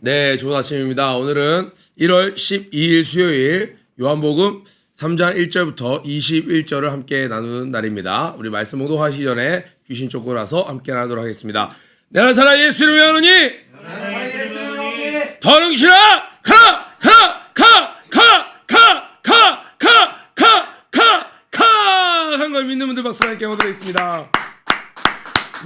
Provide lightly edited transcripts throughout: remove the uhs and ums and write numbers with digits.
네, 좋은 아침입니다. 오늘은 1월 12일 수요일 요한복음 3장 1절부터 21절을 함께 나누는 날입니다. 우리 말씀 봉독하시기 전에 귀신 쫓고 나서 함께 나누도록 하겠습니다. 내가 살아 예수를 위하노니 더는 귀신아 가라 한 걸 믿는 분들 박수 함께 하도록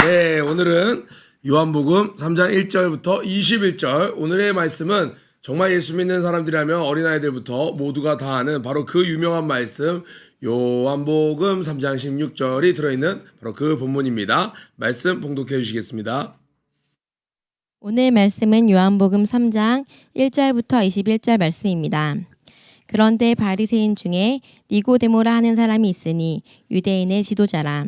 네, 오늘은 요한복음 3장 1절부터 21절, 오늘의 말씀은 정말 예수 믿는 사람들이라면 어린아이들부터 모두가 다 아는 바로 그 유명한 말씀, 요한복음 3장 16절이 들어있는 바로 그 본문입니다. 말씀 봉독해 주시겠습니다. 오늘 말씀은 요한복음 3장 1절부터 21절 말씀입니다. 그런데 바리새인 중에 니고데모라 하는 사람이 있으니 유대인의 지도자라.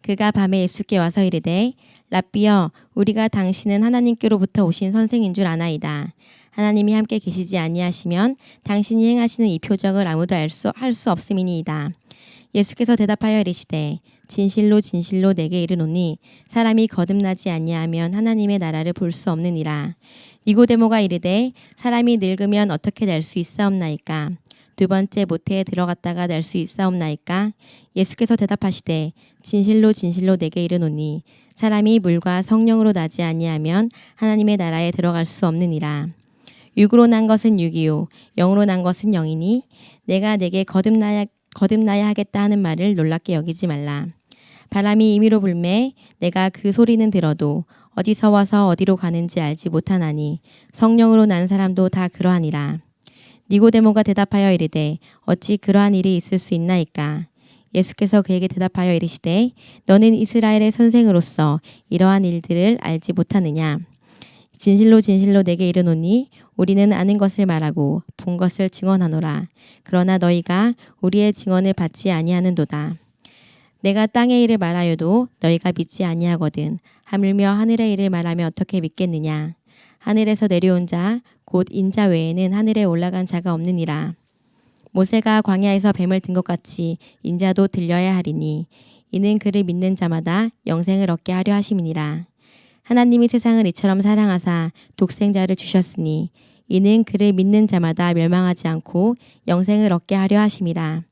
그가 밤에 예수께 와서 이르되 랍비여, 우리가 당신은 하나님께로부터 오신 선생인 줄 아나이다. 하나님이 함께 계시지 아니하시면 당신이 행하시는 이 표적을 아무도 할 수 없음이니이다. 예수께서 대답하여 이르시되 진실로 진실로 내게 이르노니 사람이 거듭나지 아니하면 하나님의 나라를 볼 수 없느니라. 니고데모가 이르되 사람이 늙으면 어떻게 날 수 있사옵나이까? 두 번째 모태에 들어갔다가 날 수 있사옵나이까? 예수께서 대답하시되 진실로 진실로 내게 이르노니 사람이 물과 성령으로 나지 아니하면 하나님의 나라에 들어갈 수 없느니라. 육으로 난 것은 육이요 영으로 난 것은 영이니 내가 내게 거듭나야 하겠다 하는 말을 놀랍게 여기지 말라. 바람이 임의로 불매 내가 그 소리는 들어도 어디서 와서 어디로 가는지 알지 못하나니 성령으로 난 사람도 다 그러하니라. 니고데모가 대답하여 이르되 어찌 그러한 일이 있을 수 있나이까? 예수께서 그에게 대답하여 이르시되 너는 이스라엘의 선생으로서 이러한 일들을 알지 못하느냐? 진실로 진실로 내게 이르노니 우리는 아는 것을 말하고 본 것을 증언하노라. 그러나 너희가 우리의 증언을 받지 아니하는도다. 내가 땅의 일을 말하여도 너희가 믿지 아니하거든 하물며 하늘의 일을 말하면 어떻게 믿겠느냐? 하늘에서 내려온 자 곧 인자 외에는 하늘에 올라간 자가 없느니라. 모세가 광야에서 뱀을 든 것 같이 인자도 들려야 하리니 이는 그를 믿는 자마다 영생을 얻게 하려 하심이니라. 하나님이 세상을 이처럼 사랑하사 독생자를 주셨으니 이는 그를 믿는 자마다 멸망하지 않고 영생을 얻게 하려 하심이라.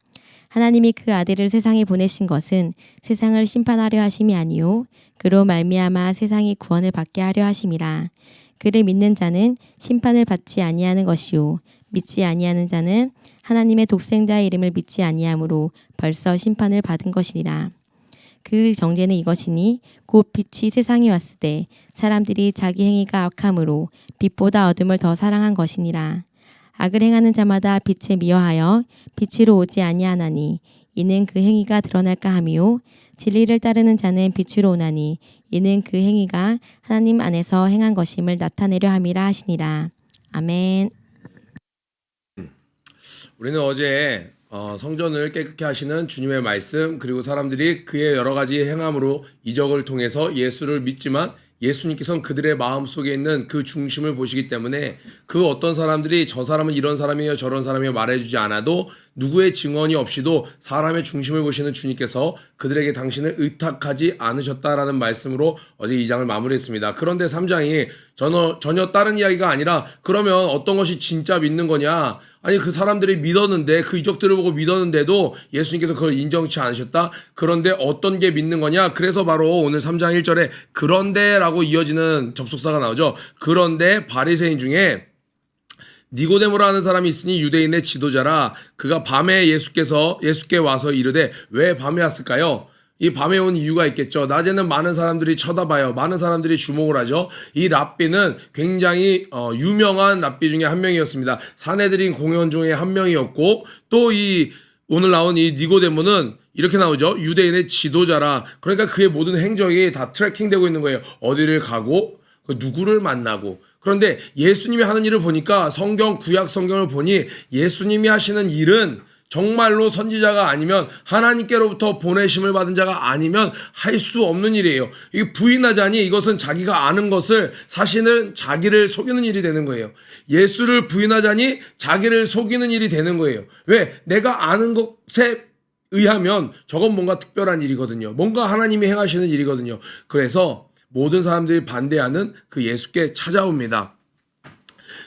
하나님이 그 아들을 세상에 보내신 것은 세상을 심판하려 하심이 아니요 그로 말미암아 세상이 구원을 받게 하려 하심이라. 그를 믿는 자는 심판을 받지 아니하는 것이요 믿지 아니하는 자는 하나님의 독생자의 이름을 믿지 아니하므로 벌써 심판을 받은 것이니라. 그 정죄는 이것이니 곧 빛이 세상에 왔을 때 사람들이 자기 행위가 악함으로 빛보다 어둠을 더 사랑한 것이니라. 악을 행하는 자마다 빛을 미워하여 빛으로 오지 아니하나니 이는 그 행위가 드러날까 함이요 진리를 따르는 자는 빛으로 오나니 이는 그 행위가 하나님 안에서 행한 것임을 나타내려 함이라 하시니라. 아멘. 우리는 어제 성전을 깨끗게 하시는 주님의 말씀, 그리고 사람들이 그의 여러 가지 행함으로 이적을 통해서 예수를 믿지만 예수님께서는 그들의 마음속에 있는 그 중심을 보시기 때문에 그 어떤 사람들이 저 사람은 이런 사람이에요 저런 사람이에요 말해주지 않아도 누구의 증언이 없이도 사람의 중심을 보시는 주님께서 그들에게 당신을 의탁하지 않으셨다라는 말씀으로 어제 2장을 마무리했습니다. 그런데 3장이 전혀 다른 이야기가 아니라 그러면 어떤 것이 진짜 믿는 거냐? 아니 그 사람들이 믿었는데 그 이적들을 보고 믿었는데도 예수님께서 그걸 인정치 않으셨다? 그런데 어떤 게 믿는 거냐? 그래서 바로 오늘 3장 1절에 그런데라고 이어지는 접속사가 나오죠. 그런데 바리새인 중에 니고데모라 하는 사람이 있으니 유대인의 지도자라. 그가 밤에 예수께 와서 이르되 왜 밤에 왔을까요? 이 밤에 온 이유가 있겠죠. 낮에는 많은 사람들이 쳐다봐요. 많은 사람들이 주목을 하죠. 이 랍비는 굉장히 유명한 랍비 중에 한 명이었습니다. 사내들인 공연 중에 한 명이었고 또 이 오늘 나온 이 니고데모는 이렇게 나오죠. 유대인의 지도자라. 그러니까 그의 모든 행적이 다 트래킹되고 있는 거예요. 어디를 가고 누구를 만나고. 그런데 예수님이 하는 일을 보니까 구약 성경을 보니 예수님이 하시는 일은 정말로 선지자가 아니면 하나님께로부터 보내심을 받은 자가 아니면 할 수 없는 일이에요. 이게 부인하자니 이것은 자기가 아는 것을 사실은 자기를 속이는 일이 되는 거예요. 예수를 부인하자니 자기를 속이는 일이 되는 거예요. 왜? 내가 아는 것에 의하면 저건 뭔가 특별한 일이거든요. 뭔가 하나님이 행하시는 일이거든요. 그래서 모든 사람들이 반대하는 그 예수께 찾아옵니다.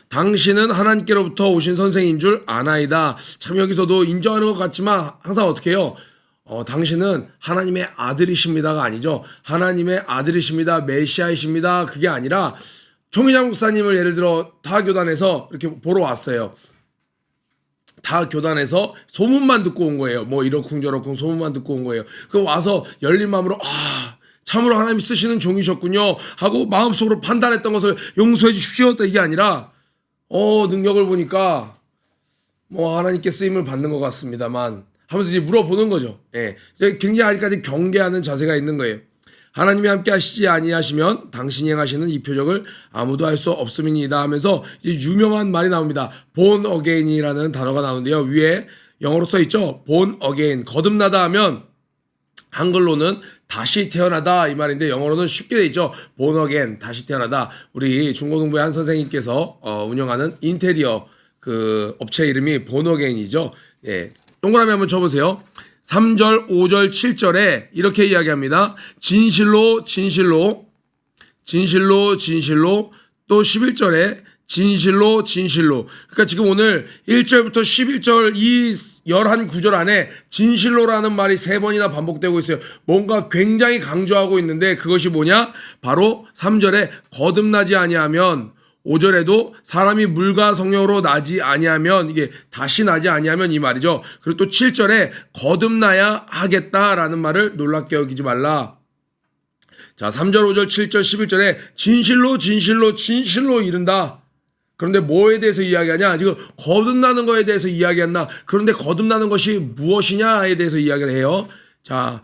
당신은 하나님께로부터 오신 선생인 줄 아나이다. 참 여기서도 인정하는 것 같지만 항상 어떻게 해요? 당신은 하나님의 아들이십니다가 아니죠. 하나님의 아들이십니다. 메시아이십니다. 그게 아니라 총희장 목사님을 예를 들어 타교단에서 이렇게 보러 왔어요. 다 교단에서 소문만 듣고 온 거예요. 뭐 이러쿵 저러쿵 소문만 듣고 온 거예요. 그 와서 열린 마음으로 참으로 하나님이 쓰시는 종이셨군요 하고 마음속으로 판단했던 것을 용서해 주십시오. 이게 아니라 능력을 보니까 뭐 하나님께 쓰임을 받는 것 같습니다만 하면서 이제 물어보는 거죠. 예. 굉장히 아직까지 경계하는 자세가 있는 거예요. 하나님이 함께 하시지 아니하시면 당신이 행하시는 이 표적을 아무도 할 수 없음이니이다 하면서 이제 유명한 말이 나옵니다. born again이라는 단어가 나오는데요. 위에 영어로 써 있죠. born again. 거듭나다 하면 한글로는 다시 태어나다 이 말인데 영어로는 쉽게 돼 있죠. born again. 다시 태어나다. 우리 중고등부의 한 선생님께서 운영하는 인테리어 그 업체 이름이 born again이죠. 예. 동그라미 한번 쳐보세요. 3절, 5절, 7절에 이렇게 이야기합니다. 진실로, 진실로, 진실로, 진실로, 또 11절에 진실로, 진실로. 그러니까 지금 오늘 1절부터 11절 이 11구절 안에 진실로라는 말이 3번이나 반복되고 있어요. 뭔가 굉장히 강조하고 있는데 그것이 뭐냐? 바로 3절에 거듭나지 아니하면 5절에도 사람이 물과 성령으로 나지 아니하면 이게 다시 나지 아니하면 이 말이죠. 그리고 또 7절에 거듭나야 하겠다라는 말을 놀랍게 여기지 말라. 자, 3절, 5절, 7절, 11절에 진실로 진실로 진실로 이른다. 그런데 뭐에 대해서 이야기하냐? 지금 거듭나는 거에 대해서 이야기한다. 그런데 거듭나는 것이 무엇이냐에 대해서 이야기를 해요. 자,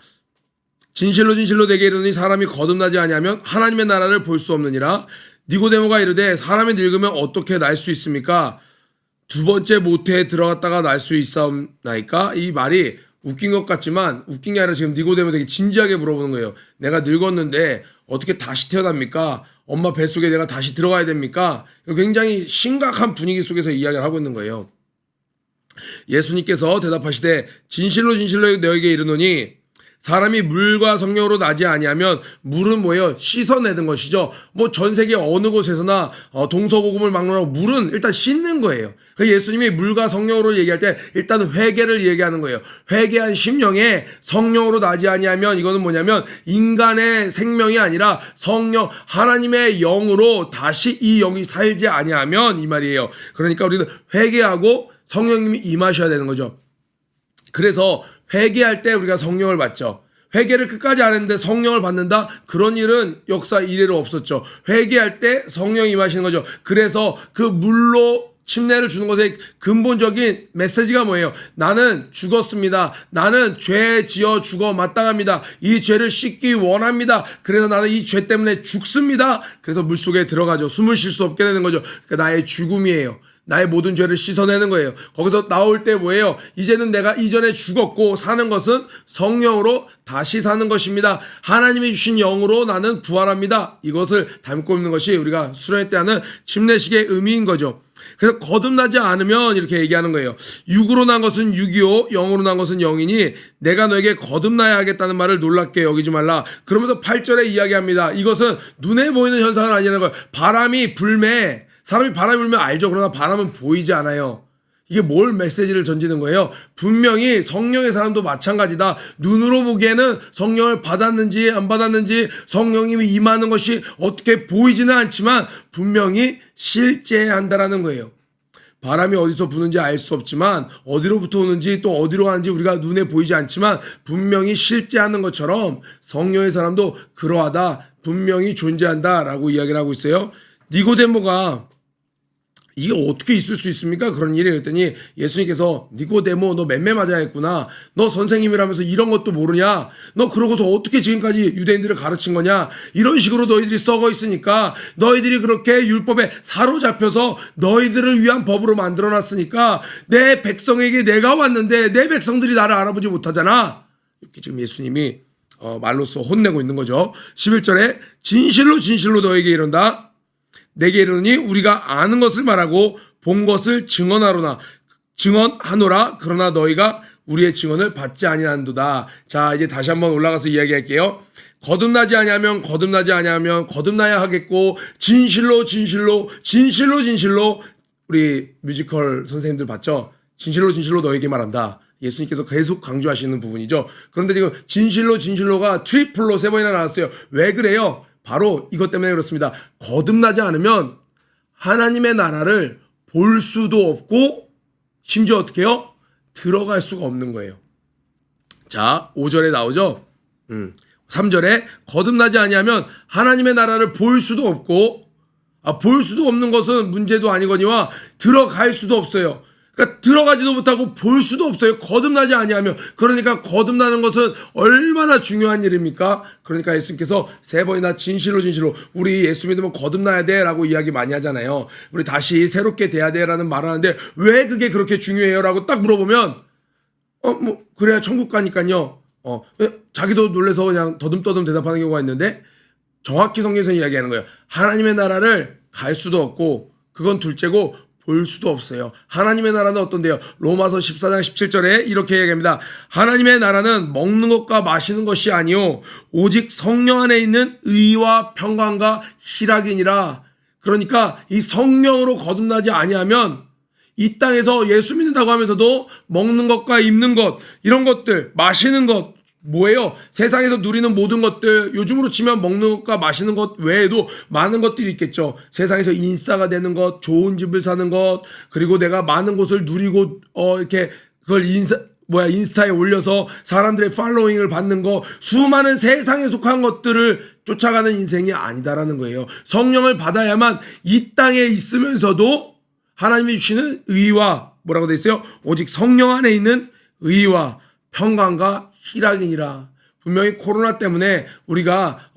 진실로 진실로 내게 이르노니 사람이 거듭나지 아니하면 하나님의 나라를 볼 수 없느니라. 니고데모가 이르되 사람이 늙으면 어떻게 날 수 있습니까? 두 번째 모태에 들어갔다가 날 수 있사옵나이까? 이 말이 웃긴 것 같지만 웃긴 게 아니라 지금 니고데모 되게 진지하게 물어보는 거예요. 내가 늙었는데 어떻게 다시 태어납니까? 엄마 뱃속에 내가 다시 들어가야 됩니까? 굉장히 심각한 분위기 속에서 이야기를 하고 있는 거예요. 예수님께서 대답하시되 진실로 진실로 너에게 이르노니 사람이 물과 성령으로 나지 아니하면 물은 뭐예요? 씻어내는 것이죠. 뭐 전 세계 어느 곳에서나 동서고금을 막론하고 물은 일단 씻는 거예요. 예수님이 물과 성령으로 얘기할 때 일단 회개를 얘기하는 거예요. 회개한 심령에 성령으로 나지 아니하면 이거는 뭐냐면 인간의 생명이 아니라 성령 하나님의 영으로 다시 이 영이 살지 아니하면 이 말이에요. 그러니까 우리는 회개하고 성령님이 임하셔야 되는 거죠. 그래서 회개할 때 우리가 성령을 받죠. 회개를 끝까지 안 했는데 성령을 받는다? 그런 일은 역사 이래로 없었죠. 회개할 때 성령이 임하시는 거죠. 그래서 그 물로 침례를 주는 것의 근본적인 메시지가 뭐예요? 나는 죽었습니다. 나는 죄 지어 죽어 마땅합니다. 이 죄를 씻기 원합니다. 그래서 나는 이 죄 때문에 죽습니다. 그래서 물속에 들어가죠. 숨을 쉴 수 없게 되는 거죠. 그러니까 나의 죽음이에요. 나의 모든 죄를 씻어내는 거예요. 거기서 나올 때 뭐예요? 이제는 내가 이전에 죽었고 사는 것은 성령으로 다시 사는 것입니다. 하나님이 주신 영으로 나는 부활합니다. 이것을 담고 있는 것이 우리가 수련회 때 하는 침례식의 의미인 거죠. 그래서 거듭나지 않으면 이렇게 얘기하는 거예요. 육으로 난 것은 육이요 영으로 난 것은 영이니 내가 너에게 거듭나야 하겠다는 말을 놀랍게 여기지 말라. 그러면서 8절에 이야기합니다. 이것은 눈에 보이는 현상은 아니라는 거예요. 바람이 불매 사람이 바람이 불면 알죠. 그러나 바람은 보이지 않아요. 이게 뭘 메시지를 던지는 거예요? 분명히 성령의 사람도 마찬가지다. 눈으로 보기에는 성령을 받았는지 안 받았는지 성령님이 임하는 것이 어떻게 보이지는 않지만 분명히 실제한다라는 거예요. 바람이 어디서 부는지 알 수 없지만 어디로부터 오는지 또 어디로 가는지 우리가 눈에 보이지 않지만 분명히 실제하는 것처럼 성령의 사람도 그러하다. 분명히 존재한다라고 이야기를 하고 있어요. 니고데모가 이게 어떻게 있을 수 있습니까? 그런 일이 그랬더니 예수님께서 니고데모 너 맴매 맞아야겠구나. 너 선생님이라면서 이런 것도 모르냐? 너 그러고서 어떻게 지금까지 유대인들을 가르친 거냐? 이런 식으로 너희들이 썩어 있으니까 너희들이 그렇게 율법에 사로잡혀서 너희들을 위한 법으로 만들어놨으니까 내 백성에게 내가 왔는데 내 백성들이 나를 알아보지 못하잖아. 이렇게 지금 예수님이 말로써 혼내고 있는 거죠. 11절에 진실로 진실로 너에게 이른다. 내게 이르노니 우리가 아는 것을 말하고 본 것을 증언하노라. 그러나 너희가 우리의 증언을 받지 아니한도다. 자, 이제 다시 한번 올라가서 이야기할게요. 거듭나지 아니하면 거듭나야 하겠고 진실로 진실로 진실로 진실로 우리 뮤지컬 선생님들 봤죠? 진실로 진실로 너에게 말한다. 예수님께서 계속 강조하시는 부분이죠. 그런데 지금 진실로가 트리플로 3번이나 나왔어요. 왜 그래요? 바로 이것 때문에 그렇습니다. 거듭나지 않으면 하나님의 나라를 볼 수도 없고 심지어 어떻게 해요? 들어갈 수가 없는 거예요. 자, 5절에 나오죠. 3절에 거듭나지 아니하면 하나님의 나라를 볼 수도 없고, 볼 수도 없는 것은 문제도 아니거니와 들어갈 수도 없어요. 그러니까 들어가지도 못하고 볼 수도 없어요. 거듭나지 아니하면. 그러니까 거듭나는 것은 얼마나 중요한 일입니까? 그러니까 예수님께서 3번이나 진실로 우리 예수 믿으면 거듭나야 돼 라고 이야기 많이 하잖아요. 우리 다시 새롭게 돼야 돼 라는 말을 하는데 왜 그게 그렇게 중요해요? 라고 딱 물어보면 그래야 천국 가니까요. 자기도 놀래서 그냥 더듬더듬 대답하는 경우가 있는데 정확히 성경에서 이야기하는 거예요. 하나님의 나라를 갈 수도 없고 그건 둘째고 볼 수도 없어요. 하나님의 나라는 어떤데요? 로마서 14장 17절에 이렇게 얘기합니다. 하나님의 나라는 먹는 것과 마시는 것이 아니요 오직 성령 안에 있는 의와 평강과 희락이니라. 그러니까 이 성령으로 거듭나지 아니하면 이 땅에서 예수 믿는다고 하면서도 먹는 것과 입는 것, 이런 것들, 마시는 것, 뭐예요? 세상에서 누리는 모든 것들, 요즘으로 치면 먹는 것과 마시는 것 외에도 많은 것들이 있겠죠. 세상에서 인싸가 되는 것, 좋은 집을 사는 것, 그리고 내가 많은 곳을 누리고 이렇게 그걸 인스타에 올려서 사람들의 팔로잉을 받는 거, 수많은 세상에 속한 것들을 쫓아가는 인생이 아니다라는 거예요. 성령을 받아야만 이 땅에 있으면서도 하나님이 주시는 의와 뭐라고 돼 있어요? 오직 성령 안에 있는 의와 평강과 희락이니라. 분명히 코로나 때문에 우리가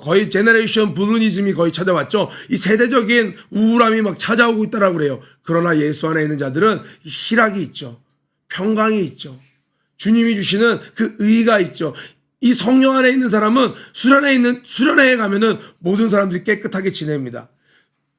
거의 제너레이션 블루니즘이 거의 찾아왔죠. 이 세대적인 우울함이 막 찾아오고 있다라고 그래요. 그러나 예수 안에 있는 자들은 희락이 있죠. 평강이 있죠. 주님이 주시는 그 의가 있죠. 이 성령 안에 있는 사람은 수련회에 가면은 모든 사람들이 깨끗하게 지냅니다.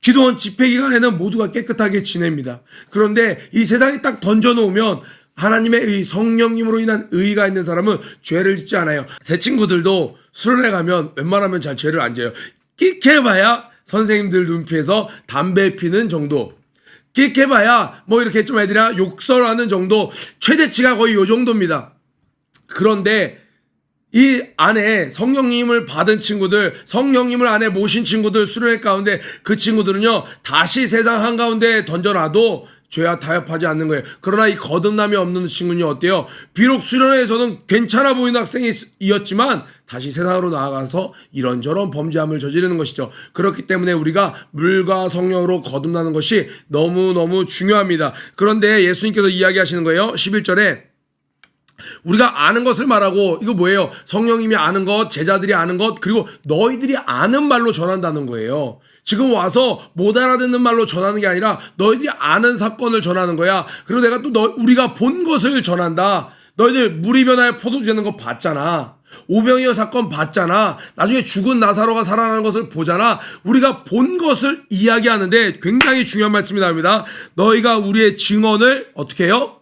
기도원 집회 기간에는 모두가 깨끗하게 지냅니다. 그런데 이 세상에 딱 던져놓으면 하나님의 의, 성령님으로 인한 의가 있는 사람은 죄를 짓지 않아요. 제 친구들도 수련회 가면 웬만하면 잘 죄를 안 져요. 끽해봐야 선생님들 눈피해서 담배 피는 정도. 끽해봐야 뭐 이렇게 좀 애들이랑 욕설하는 정도. 최대치가 거의 요 정도입니다. 그런데 이 안에 성령님을 받은 친구들, 성령님을 안에 모신 친구들 수련회 가운데 그 친구들은요 다시 세상 한가운데 던져놔도 죄와 타협하지 않는 거예요. 그러나 이 거듭남이 없는 친구는요 어때요? 비록 수련회에서는 괜찮아 보이는 학생이었지만 다시 세상으로 나아가서 이런저런 범죄함을 저지르는 것이죠. 그렇기 때문에 우리가 물과 성령으로 거듭나는 것이 너무너무 중요합니다. 그런데 예수님께서 이야기하시는 거예요. 11절에 우리가 아는 것을 말하고, 이거 뭐예요? 성령님이 아는 것, 제자들이 아는 것, 그리고 너희들이 아는 말로 전한다는 거예요. 지금 와서 못 알아듣는 말로 전하는 게 아니라 너희들이 아는 사건을 전하는 거야. 그리고 내가 또 우리가 본 것을 전한다. 너희들 물이 변하여 포도주 되는 거 봤잖아. 오병이어 사건 봤잖아. 나중에 죽은 나사로가 살아나는 것을 보잖아. 우리가 본 것을 이야기하는데 굉장히 중요한 말씀이 나옵니다. 너희가 우리의 증언을 어떻게 해요?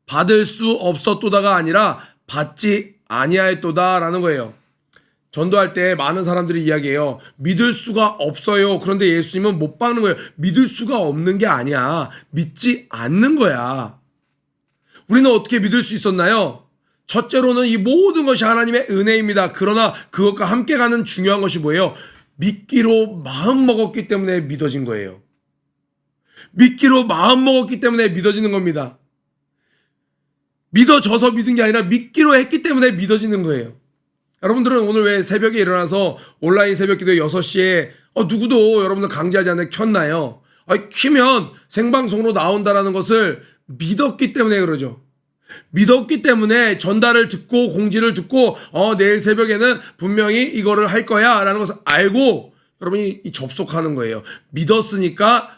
받을 수 없었도다가 아니라 받지 아니하였도다라는 거예요. 전도할 때 많은 사람들이 이야기해요. 믿을 수가 없어요. 그런데 예수님은 못 박는 거예요. 믿을 수가 없는 게 아니야. 믿지 않는 거야. 우리는 어떻게 믿을 수 있었나요? 첫째로는 이 모든 것이 하나님의 은혜입니다. 그러나 그것과 함께 가는 중요한 것이 뭐예요? 믿기로 마음 먹었기 때문에 믿어진 거예요. 믿기로 마음 먹었기 때문에 믿어지는 겁니다. 믿어져서 믿은 게 아니라 믿기로 했기 때문에 믿어지는 거예요. 여러분들은 오늘 왜 새벽에 일어나서 온라인 새벽기도 6시에 누구도 여러분들 강제하지 않는데 켰나요? 키면 생방송으로 나온다라는 것을 믿었기 때문에 그러죠. 믿었기 때문에 전달을 듣고 공지를 듣고 내일 새벽에는 분명히 이거를 할 거야 라는 것을 알고 여러분이 접속하는 거예요. 믿었으니까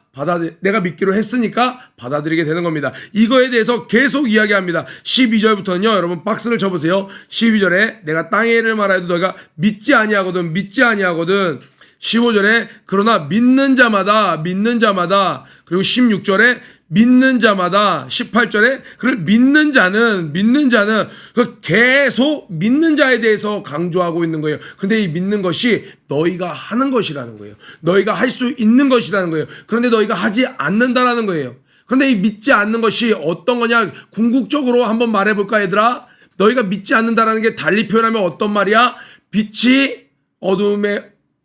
내가 믿기로 했으니까 받아들이게 되는 겁니다. 이거에 대해서 계속 이야기합니다. 12절부터는요. 여러분 박스를 쳐보세요. 12절에 내가 땅의 일을 말하여도 너희가 믿지 아니하거든. 15절에 그러나 믿는 자마다 그리고 16절에 믿는 자마다 18절에 그를 믿는 자는 계속 믿는 자에 대해서 강조하고 있는 거예요. 근데 이 믿는 것이 너희가 하는 것이라는 거예요. 너희가 할 수 있는 것이라는 거예요. 그런데 너희가 하지 않는다라는 거예요. 그런데 이 믿지 않는 것이 어떤 거냐? 궁극적으로 한번 말해볼까 얘들아? 너희가 믿지 않는다라는 게 달리 표현하면 어떤 말이야? 빛이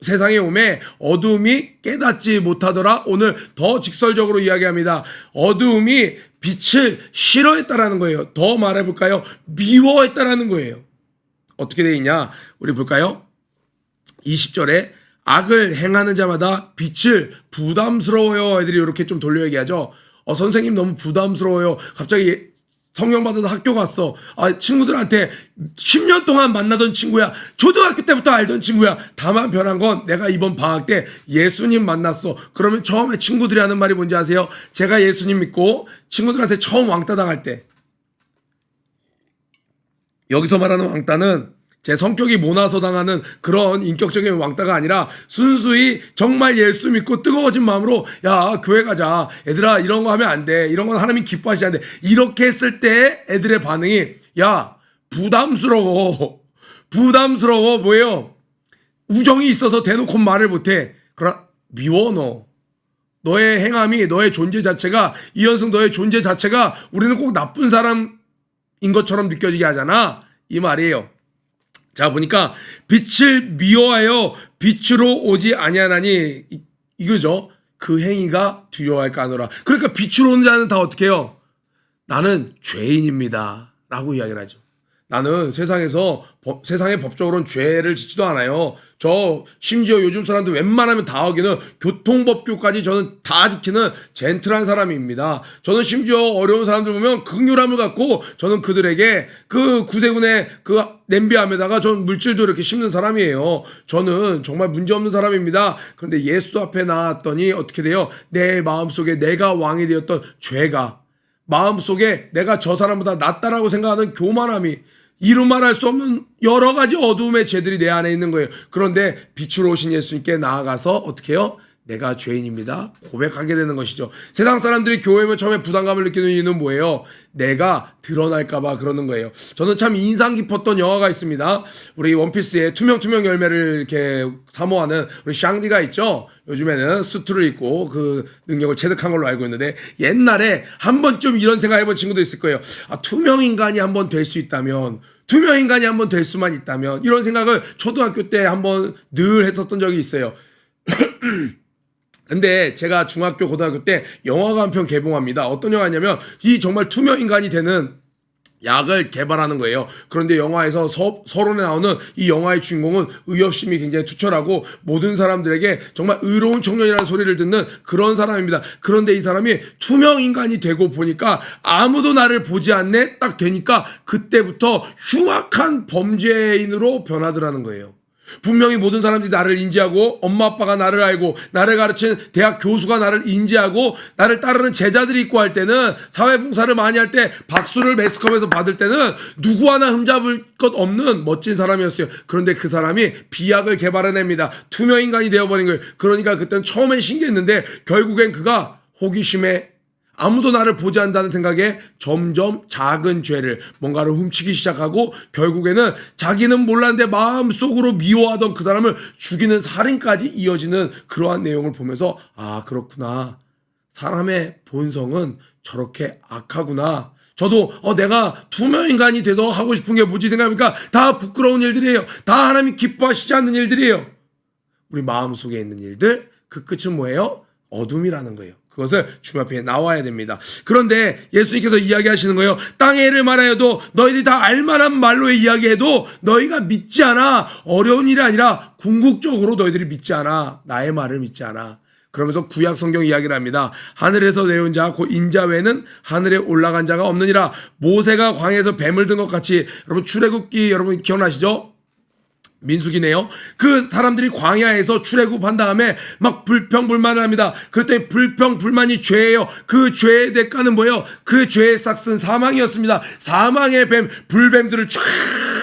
세상에 오매 어두움이 깨닫지 못하더라. 오늘 더 직설적으로 이야기합니다. 어두움이 빛을 싫어했다라는 거예요. 더 말해볼까요? 미워했다라는 거예요. 어떻게 돼 있냐? 우리 볼까요? 20절에 악을 행하는 자마다 빛을 부담스러워요. 애들이 이렇게 좀 돌려 얘기하죠. 선생님 너무 부담스러워요. 갑자기 성령 받아서 학교 갔어. 친구들한테 10년 동안 만나던 친구야. 초등학교 때부터 알던 친구야. 다만 변한 건 내가 이번 방학 때 예수님 만났어. 그러면 처음에 친구들이 하는 말이 뭔지 아세요? 제가 예수님 믿고 친구들한테 처음 왕따 당할 때. 여기서 말하는 왕따는 제 성격이 모나서 당하는 그런 인격적인 왕따가 아니라 순수히 정말 예수 믿고 뜨거워진 마음으로 야 교회 가자 애들아 이런 거 하면 안 돼 이런 건 하나님 기뻐하시지 않는데 이렇게 했을 때 애들의 반응이 야 부담스러워 뭐예요? 우정이 있어서 대놓고 말을 못해. 그러나 미워 너의 행함이 너의 존재 자체가 이현승 너의 존재 자체가 우리는 꼭 나쁜 사람인 것처럼 느껴지게 하잖아 이 말이에요. 자 보니까 빛을 미워하여 빛으로 오지 아니하나니 이거죠. 그 행위가 두려워할까 하노라. 그러니까 빛으로 오는 자는 다 어떻게 해요? 나는 죄인입니다 라고 이야기를 하죠. 나는 세상에 법적으로는 죄를 짓지도 않아요. 저 심지어 요즘 사람들 웬만하면 다 하기는 교통법규까지 저는 다 지키는 젠틀한 사람입니다. 저는 심지어 어려운 사람들 보면 긍휼함을 갖고 저는 그들에게 그 구세군의 그 냄비함에다가 전 물질도 이렇게 심는 사람이에요. 저는 정말 문제없는 사람입니다. 그런데 예수 앞에 나왔더니 어떻게 돼요? 내 마음속에 내가 왕이 되었던 죄가 마음속에 내가 저 사람보다 낫다라고 생각하는 교만함이 이루 말할 수 없는 여러 가지 어두움의 죄들이 내 안에 있는 거예요. 그런데 빛으로 오신 예수님께 나아가서 어떻게 해요? 내가 죄인입니다 고백하게 되는 것이죠. 세상 사람들이 교회 오면 처음에 부담감을 느끼는 이유는 뭐예요? 내가 드러날까 봐 그러는 거예요. 저는 참 인상 깊었던 영화가 있습니다. 우리 원피스의 투명 열매를 이렇게 사모하는 우리 샹디가 있죠. 요즘에는 수트를 입고 그 능력을 체득한 걸로 알고 있는데 옛날에 한 번쯤 이런 생각 해본 친구도 있을 거예요. 투명 인간이 한번 될 수 있다면 투명 인간이 한번 될 수만 있다면 이런 생각을 초등학교 때 한번 늘 했었던 적이 있어요. 근데 제가 중학교 고등학교 때 영화가 한 편 개봉합니다. 어떤 영화냐면 이 정말 투명 인간이 되는 약을 개발하는 거예요. 그런데 영화에서 서론에 나오는 이 영화의 주인공은 의협심이 굉장히 투철하고 모든 사람들에게 정말 의로운 청년이라는 소리를 듣는 그런 사람입니다. 그런데 이 사람이 투명 인간이 되고 보니까 아무도 나를 보지 않네 딱 되니까 그때부터 흉악한 범죄인으로 변하더라는 거예요. 분명히 모든 사람들이 나를 인지하고 엄마 아빠가 나를 알고 나를 가르친 대학 교수가 나를 인지하고 나를 따르는 제자들이 있고 할 때는 사회봉사를 많이 할 때 박수를 매스컴에서 받을 때는 누구 하나 흠잡을 것 없는 멋진 사람이었어요. 그런데 그 사람이 비약을 개발해냅니다. 투명인간이 되어버린 거예요. 그러니까 그때는 처음엔 신기했는데 결국엔 그가 호기심에 아무도 나를 보지 않는다는 생각에 점점 작은 죄를 뭔가를 훔치기 시작하고 결국에는 자기는 몰랐는데 마음속으로 미워하던 그 사람을 죽이는 살인까지 이어지는 그러한 내용을 보면서 아 그렇구나. 사람의 본성은 저렇게 악하구나. 저도 내가 투명인간이 돼서 하고 싶은 게 뭐지 생각하니까 다 부끄러운 일들이에요. 다 하나님이 기뻐하시지 않는 일들이에요. 우리 마음속에 있는 일들 그 끝은 뭐예요? 어둠이라는 거예요. 그것을 주님 앞에 나와야 됩니다. 그런데 예수님께서 이야기하시는 거예요. 땅의 일을 말하여도 너희들이 다 알만한 말로 이야기해도 너희가 믿지 않아. 어려운 일이 아니라 궁극적으로 너희들이 믿지 않아. 나의 말을 믿지 않아. 그러면서 구약 성경 이야기를 합니다. 하늘에서 내려온 자 곧 인자 외에는 하늘에 올라간 자가 없느니라. 모세가 광야에서 뱀을 든 것 같이 여러분 출애굽기 여러분 기억나시죠? 민수기네요. 그 사람들이 광야에서 출애굽한 다음에 막 불평불만을 합니다. 그랬더니 불평불만이 죄예요. 그 죄의 대가는 뭐예요? 그 죄의 싹은 사망이었습니다. 사망의 뱀, 불뱀들을 쫙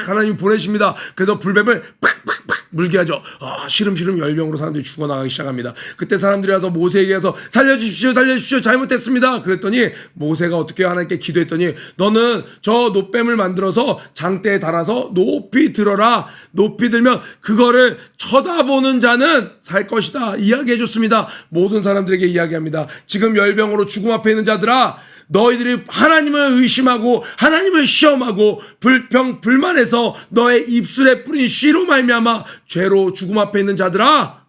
하나님이 보내십니다. 그래서 불뱀을 팍팍팍 물게 하죠. 시름시름 열병으로 사람들이 죽어나가기 시작합니다. 그때 사람들이 와서 모세에게 가서 살려주십시오, 살려주십시오, 잘못했습니다. 그랬더니 모세가 어떻게 하나님께 기도했더니 너는 저 놋뱀을 만들어서 장대에 달아서 높이 들어라. 높이 들면 그거를 쳐다보는 자는 살 것이다. 이야기해 줬습니다. 모든 사람들에게 이야기합니다. 지금 열병으로 죽음 앞에 있는 자들아, 너희들이 하나님을 의심하고 하나님을 시험하고 불평불만해서 너의 입술에 뿌린 씨로 말미암아 죄로 죽음 앞에 있는 자들아,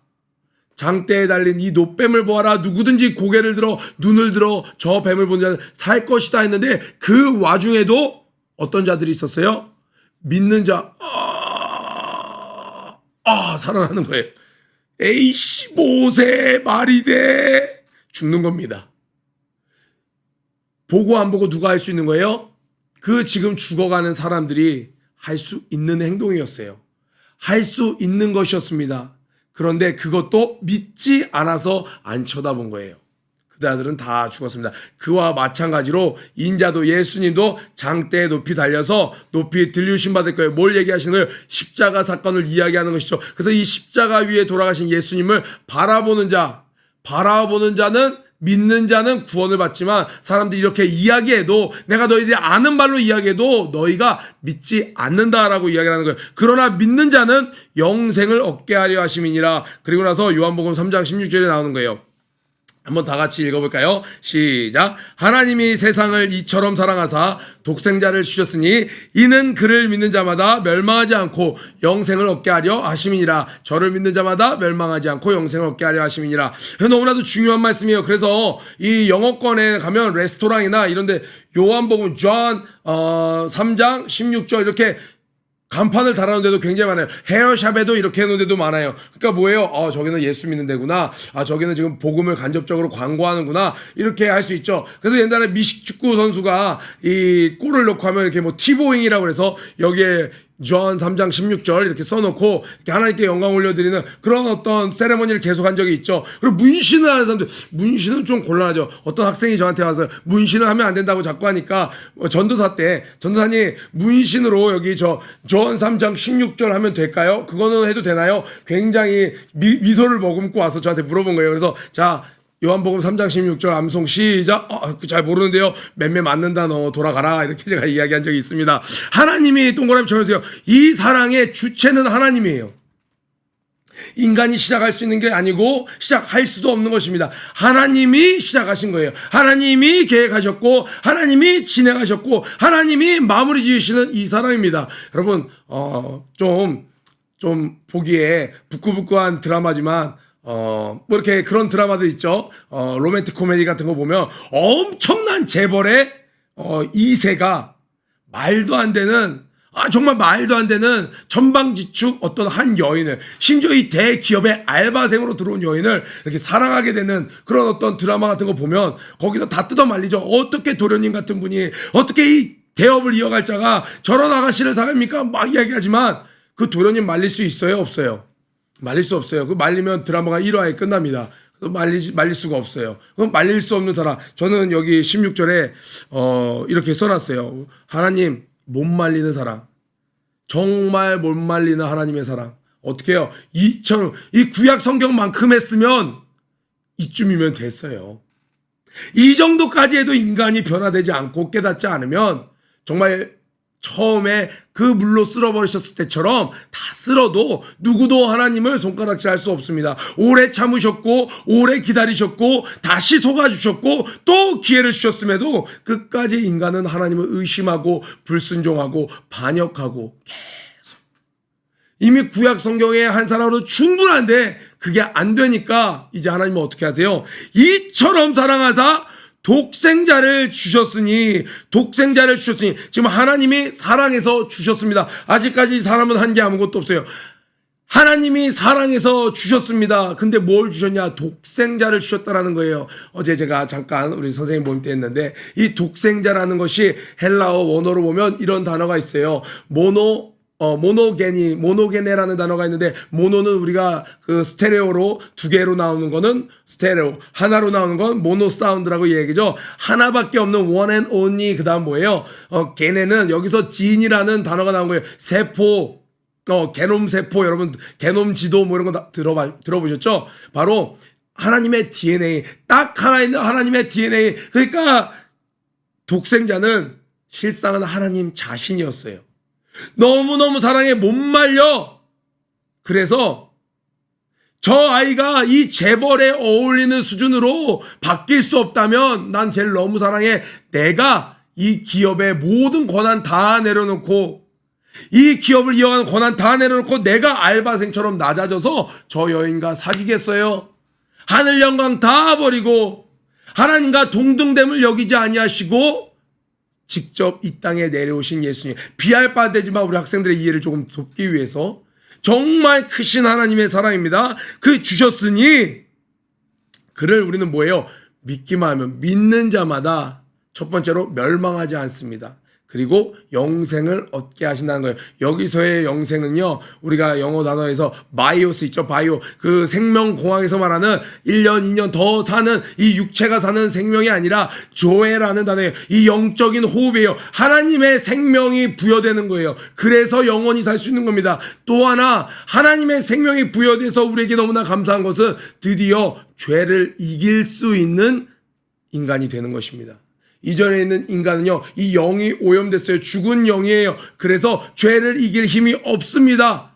장대에 달린 이 놋뱀을 보아라. 누구든지 고개를 들어 눈을 들어 저 뱀을 보는 자는 살 것이다 했는데 그 와중에도 어떤 자들이 있었어요? 믿는 자 살아나는 거예요. 에이씨 모세 말이 돼. 죽는 겁니다. 보고 안 보고 누가 할 수 있는 거예요? 그 지금 죽어가는 사람들이 할 수 있는 행동이었어요. 할 수 있는 것이었습니다. 그런데 그것도 믿지 않아서 안 쳐다본 거예요. 그들은 다 죽었습니다. 그와 마찬가지로 인자도 예수님도 장대에 높이 달려서 높이 들리심 받을 거예요. 뭘 얘기하시는 거예요? 십자가 사건을 이야기하는 것이죠. 그래서 이 십자가 위에 돌아가신 예수님을 바라보는 자는 믿는 자는 구원을 받지만 사람들이 이렇게 이야기해도 내가 너희들이 아는 말로 이야기해도 너희가 믿지 않는다라고 이야기하는 거예요. 그러나 믿는 자는 영생을 얻게 하려 하심이니라. 그리고 나서 요한복음 3장 16절에 나오는 거예요. 한번 다 같이 읽어볼까요? 시작. 하나님이 세상을 이처럼 사랑하사 독생자를 주셨으니 이는 그를 믿는 자마다 멸망하지 않고 영생을 얻게 하려 하심이니라. 저를 믿는 자마다 멸망하지 않고 영생을 얻게 하려 하심이니라. 너무나도 중요한 말씀이에요. 그래서 이 영어권에 가면 레스토랑이나 이런데 요한복음 존 3장 16절 이렇게 간판을 달아놓은 데도 굉장히 많아요. 헤어샵에도 이렇게 해놓은 데도 많아요. 그러니까 뭐예요? 저기는 예수 믿는 데구나. 저기는 지금 복음을 간접적으로 광고하는구나. 이렇게 할 수 있죠. 그래서 옛날에 미식 축구 선수가 이 골을 넣고 하면 이렇게 뭐 티보잉이라고 해서 여기에 존 3장 16절 이렇게 써놓고 이렇게 하나님께 영광 올려드리는 그런 어떤 세레머니를 계속한 적이 있죠. 그리고 문신을 하는 사람들, 문신은 좀 곤란하죠. 어떤 학생이 저한테 와서 문신을 하면 안 된다고 자꾸 하니까 전도사 때 전도사님 문신으로 여기 존 3장 16절 하면 될까요? 그거는 해도 되나요? 굉장히 미소를 머금고 와서 저한테 물어본 거예요. 그래서 자, 요한복음 3장 16절 암송 시작. 잘 모르는데요. 맴매 맞는다 너 돌아가라. 이렇게 제가 이야기한 적이 있습니다. 하나님이 동그라미 쳐주세요. 이 사랑의 주체는 하나님이에요. 인간이 시작할 수 있는 게 아니고 시작할 수도 없는 것입니다. 하나님이 시작하신 거예요. 하나님이 계획하셨고 하나님이 진행하셨고 하나님이 마무리 지으시는 이 사랑입니다. 여러분 좀 보기에 부끄부끄한 드라마지만 뭐 이렇게 그런 드라마들 있죠. 로맨틱 코미디 같은 거 보면 엄청난 재벌의 2세가 말도 안 되는 정말 말도 안 되는 천방지축 어떤 한 여인을, 심지어 이 대기업의 알바생으로 들어온 여인을 이렇게 사랑하게 되는 그런 어떤 드라마 같은 거 보면 거기서 다 뜯어 말리죠. 어떻게 도련님 같은 분이 어떻게 이 대업을 이어갈 자가 저런 아가씨를 사랑합니까? 막 이야기하지만 그 도련님 말릴 수 있어요? 없어요? 말릴 수 없어요. 그 말리면 드라마가 1화에 끝납니다. 말릴 수가 없어요. 그럼 말릴 수 없는 사람. 저는 여기 16절에 이렇게 써놨어요. 하나님 못 말리는 사랑. 정말 못 말리는 하나님의 사랑. 어떻게 해요? 이 구약 성경만큼 했으면 이쯤이면 됐어요. 이 정도까지 해도 인간이 변화되지 않고 깨닫지 않으면 정말 처음에 그 물로 쓸어버리셨을 때처럼 다 쓸어도 누구도 하나님을 손가락질 할 수 없습니다. 오래 참으셨고 오래 기다리셨고 다시 속아주셨고 또 기회를 주셨음에도 끝까지 인간은 하나님을 의심하고 불순종하고 반역하고 계속 이미 구약 성경의 한 사람으로 충분한데 그게 안 되니까 이제 하나님은 어떻게 하세요? 이처럼 사랑하사 독생자를 주셨으니 지금 하나님이 사랑해서 주셨습니다. 아직까지 사람은 한 게 아무것도 없어요. 하나님이 사랑해서 주셨습니다. 근데 뭘 주셨냐? 독생자를 주셨다라는 거예요. 어제 제가 잠깐 우리 선생님 모임 때 했는데 이 독생자라는 것이 헬라어 원어로 보면 이런 단어가 있어요. 모노게네라는 단어가 있는데 모노는 우리가 그 스테레오로 두 개로 나오는 거는 스테레오, 하나로 나오는 건 모노 사운드라고 얘기죠. 하나밖에 없는 one and only. 그다음 뭐예요? 게네는 여기서 진이라는 단어가 나온 거예요. 세포, 게놈 세포, 여러분 게놈 지도 뭐 이런 거 다 들어보셨죠? 바로 하나님의 DNA, 딱 하나 있는 하나님의 DNA. 그러니까 독생자는 실상은 하나님 자신이었어요. 너무너무 사랑에 못 말려. 그래서 저 아이가 이 재벌에 어울리는 수준으로 바뀔 수 없다면 난 쟤를 너무 사랑해. 내가 이 기업의 모든 권한 다 내려놓고, 이 기업을 이어가는 권한 다 내려놓고 내가 알바생처럼 낮아져서 저 여인과 사귀겠어요? 하늘 영광 다 버리고 하나님과 동등됨을 여기지 아니하시고 직접 이 땅에 내려오신 예수님. 비할 바 되지만 우리 학생들의 이해를 조금 돕기 위해서 정말 크신 하나님의 사랑입니다. 그 주셨으니 그를 우리는 뭐예요? 믿기만 하면, 믿는 자마다 첫 번째로 멸망하지 않습니다. 그리고 영생을 얻게 하신다는 거예요. 여기서의 영생은요, 우리가 영어 단어에서 바이오스 있죠, 바이오. 그 생명공학에서 말하는 1년, 2년 더 사는 이 육체가 사는 생명이 아니라 조에라는 단어예요. 이 영적인 호흡이에요. 하나님의 생명이 부여되는 거예요. 그래서 영원히 살 수 있는 겁니다. 또 하나, 하나님의 생명이 부여돼서 우리에게 너무나 감사한 것은 드디어 죄를 이길 수 있는 인간이 되는 것입니다. 이전에 있는 인간은요, 이 영이 오염됐어요. 죽은 영이에요. 그래서 죄를 이길 힘이 없습니다.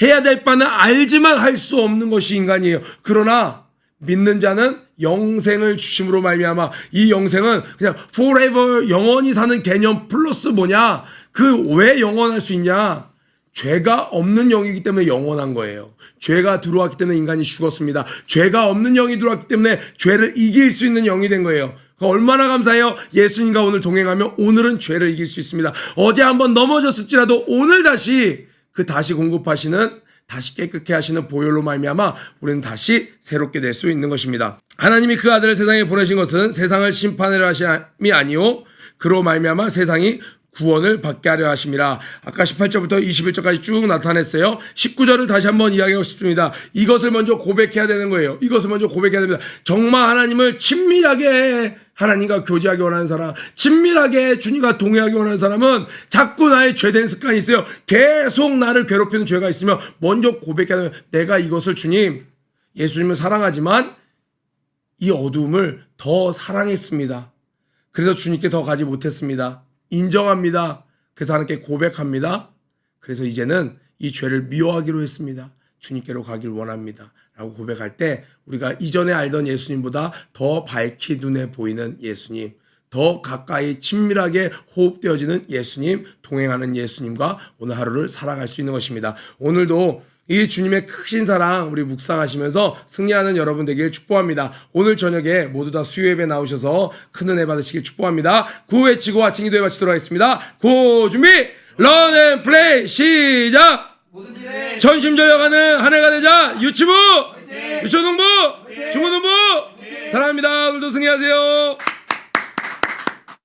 해야 될 바는 알지만 할 수 없는 것이 인간이에요. 그러나 믿는 자는 영생을 주심으로 말미암아, 이 영생은 그냥 forever, 영원히 사는 개념 플러스 뭐냐? 그 왜 영원할 수 있냐? 죄가 없는 영이기 때문에 영원한 거예요. 죄가 들어왔기 때문에 인간이 죽었습니다. 죄가 없는 영이 들어왔기 때문에 죄를 이길 수 있는 영이 된 거예요. 얼마나 감사해요. 예수님과 오늘 동행하면 오늘은 죄를 이길 수 있습니다. 어제 한번 넘어졌을지라도 오늘 다시 다시 공급하시는, 다시 깨끗게 하시는 보혈로 말미암아 우리는 다시 새롭게 될 수 있는 것입니다. 하나님이 그 아들을 세상에 보내신 것은 세상을 심판하려 하심이 아니요 그로 말미암아 세상이 구원을 받게 하려 하심이라. 아까 18절부터 21절까지 쭉 나타냈어요. 19절을 다시 한번 이야기하고 싶습니다. 이것을 먼저 고백해야 되는 거예요. 이것을 먼저 고백해야 됩니다. 정말 하나님을 친밀하게, 하나님과 교제하기 원하는 사람, 친밀하게 주님과 동행하기 원하는 사람은 자꾸 나의 죄된 습관이 있어요. 계속 나를 괴롭히는 죄가 있으면 먼저 고백해야 됩니다. 내가 이것을 주님, 예수님을 사랑하지만 이 어두움을 더 사랑했습니다. 그래서 주님께 더 가지 못했습니다. 인정합니다. 그래서 하나님께 고백합니다. 그래서 이제는 이 죄를 미워하기로 했습니다. 주님께로 가길 원합니다. 라고 고백할 때 우리가 이전에 알던 예수님보다 더 밝히 눈에 보이는 예수님, 더 가까이 친밀하게 호흡되어지는 예수님, 동행하는 예수님과 오늘 하루를 살아갈 수 있는 것입니다. 오늘도 이 주님의 크신 사랑 우리 묵상하시면서 승리하는 여러분 되길 축복합니다. 오늘 저녁에 모두 다 수요예배 나오셔서 큰 은혜 받으시길 축복합니다. 구호 외치고 아침 기도에 마치도록 하겠습니다. 고 준비 런 앤 플레이 시작. 전심전력하는 한 해가 되자. 유치부 유초동부 중고동부 사랑합니다. 오늘도 승리하세요.